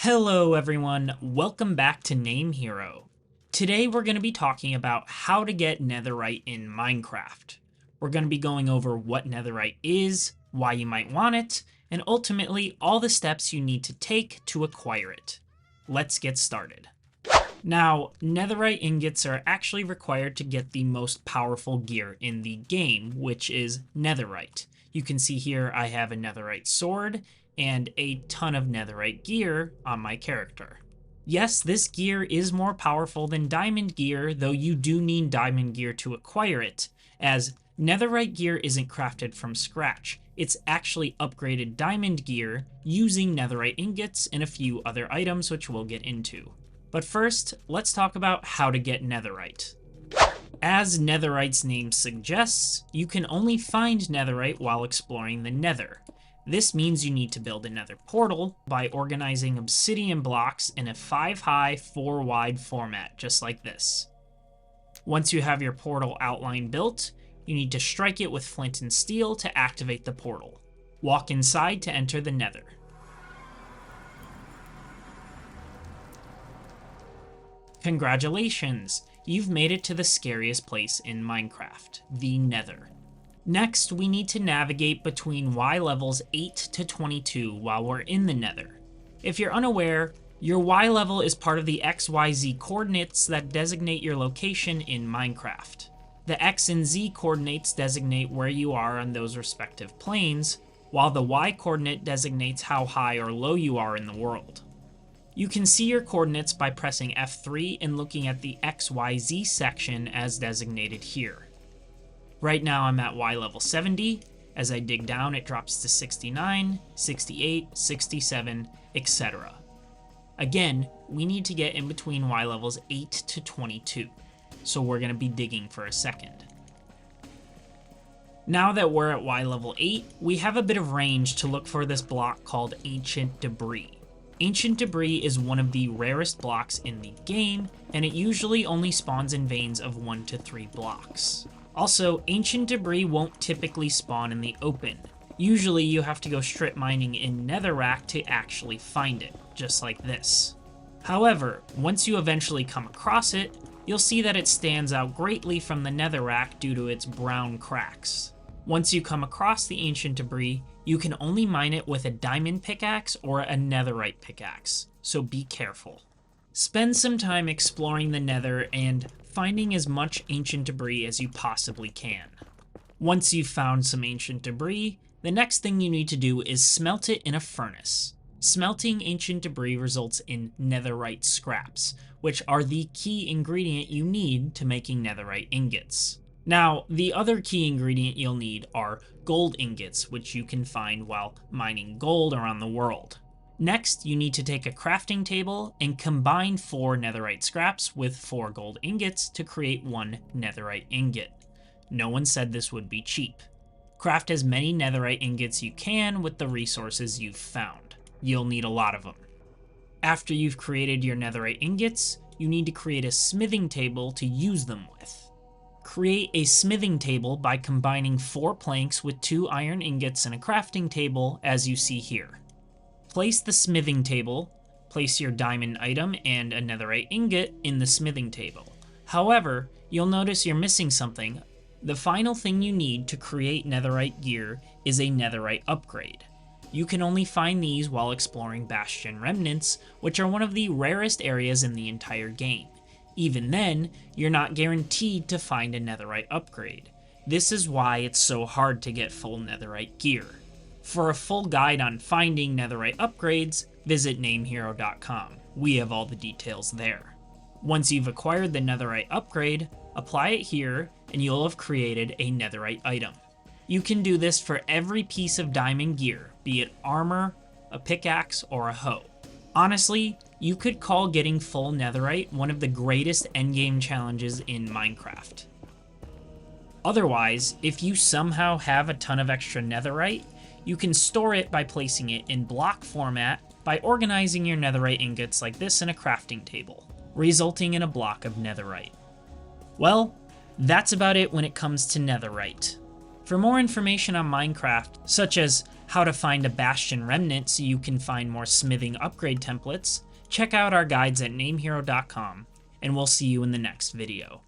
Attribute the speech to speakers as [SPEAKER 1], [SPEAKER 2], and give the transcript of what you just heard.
[SPEAKER 1] Hello everyone, welcome back to Name Hero. Today we're going to be talking about how to get Netherite in Minecraft. We're going to be going over what Netherite is, why you might want it, and ultimately all the steps you need to take to acquire it. Let's get started. Now, Netherite ingots are actually required to get the most powerful gear in the game, which is Netherite. You can see here I have a Netherite sword and a ton of Netherite gear on my character. Yes, this gear is more powerful than diamond gear, though you do need diamond gear to acquire it, as Netherite gear isn't crafted from scratch. It's actually upgraded diamond gear using Netherite ingots and a few other items which we'll get into. But first, let's talk about how to get Netherite. As Netherite's name suggests, you can only find Netherite while exploring the Nether. This means you need to build a Nether portal by organizing obsidian blocks in a 5-high, 4-wide format, just like this. Once you have your portal outline built, you need to strike it with flint and steel to activate the portal. Walk inside to enter the Nether. Congratulations! You've made it to the scariest place in Minecraft, the Nether. Next, we need to navigate between Y levels 8 to 22 while we're in the Nether. If you're unaware, your Y level is part of the XYZ coordinates that designate your location in Minecraft. The X and Z coordinates designate where you are on those respective planes, while the Y coordinate designates how high or low you are in the world. You can see your coordinates by pressing F3 and looking at the XYZ section as designated here. Right now I'm at Y level 70. As I dig down, it drops to 69, 68, 67, etc. Again, we need to get in between Y levels 8 to 22, so we're going to be digging for a second. Now that we're at Y level 8, we have a bit of range to look for this block called Ancient Debris. Ancient Debris is one of the rarest blocks in the game, and it usually only spawns in veins of 1 to 3 blocks. Also, Ancient Debris won't typically spawn in the open. Usually you have to go strip mining in Netherrack to actually find it, just like this. However, once you eventually come across it, you'll see that it stands out greatly from the Netherrack due to its brown cracks. Once you come across the Ancient Debris, you can only mine it with a diamond pickaxe or a Netherite pickaxe, so be careful. Spend some time exploring the Nether and finding as much ancient debris as you possibly can. Once you've found some ancient debris, the next thing you need to do is smelt it in a furnace. Smelting ancient debris results in netherite scraps, which are the key ingredient you need to making netherite ingots. Now, the other key ingredient you'll need are gold ingots, which you can find while mining gold around the world. Next, you need to take a crafting table and combine 4 netherite scraps with 4 gold ingots to create 1 netherite ingot. No one said this would be cheap. Craft as many netherite ingots you can with the resources you've found. You'll need a lot of them. After you've created your netherite ingots, you need to create a smithing table to use them with. Create a smithing table by combining 4 planks with 2 iron ingots and a crafting table, as you see here. Place the smithing table, place your diamond item and a netherite ingot in the smithing table. However, you'll notice you're missing something. The final thing you need to create netherite gear is a netherite upgrade. You can only find these while exploring Bastion Remnants, which are one of the rarest areas in the entire game. Even then, you're not guaranteed to find a netherite upgrade. This is why it's so hard to get full netherite gear. For a full guide on finding netherite upgrades, visit namehero.com. We have all the details there. Once you've acquired the netherite upgrade, apply it here and you'll have created a netherite item. You can do this for every piece of diamond gear, be it armor, a pickaxe, or a hoe. Honestly, you could call getting full netherite one of the greatest endgame challenges in Minecraft. Otherwise, if you somehow have a ton of extra netherite, you can store it by placing it in block format by organizing your netherite ingots like this in a crafting table, resulting in a block of netherite. Well, that's about it when it comes to netherite. For more information on Minecraft, such as how to find a bastion remnant so you can find more smithing upgrade templates, check out our guides at namehero.com, and we'll see you in the next video.